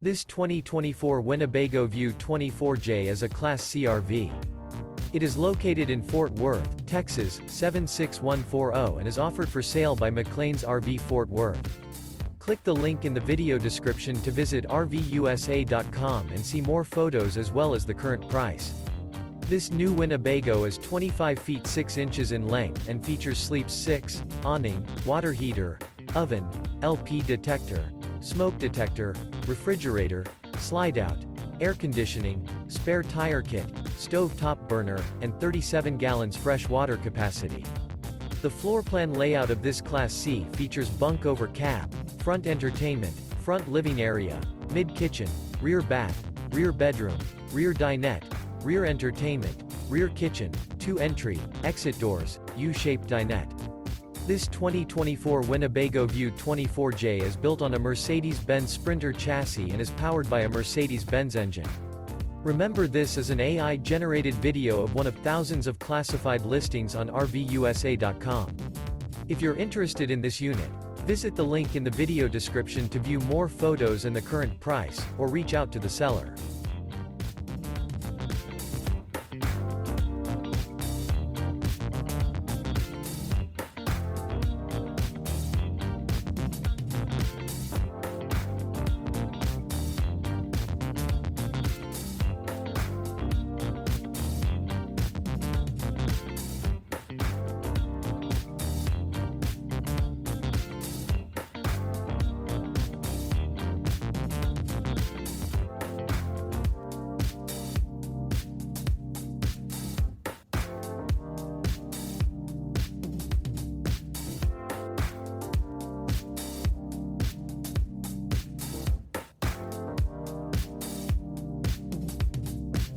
This 2024 Winnebago View 24J is a Class C RV. It is located in Fort Worth, Texas, 76140 and is offered for sale by McClain's RV Fort Worth. Click the link in the video description to visit RVUSA.com and see more photos as well as the current price. This new Winnebago is 25 feet 6 inches in length and features sleeps 6, awning, water heater, oven, LP detector, smoke detector, refrigerator, slide-out, air conditioning, spare tire kit, stove top burner, and 37 gallons fresh water capacity. The floor plan layout of this Class C features bunk over cab, front entertainment, front living area, mid-kitchen, rear bath, rear bedroom, rear dinette, rear entertainment, rear kitchen, 2 entry, exit doors, U-shaped dinette. This 2024 Winnebago View 24J is built on a Mercedes-Benz Sprinter chassis and is powered by a Mercedes-Benz engine. Remember, this is an AI-generated video of one of thousands of classified listings on RVUSA.com. If you're interested in this unit, visit the link in the video description to view more photos and the current price, or reach out to the seller.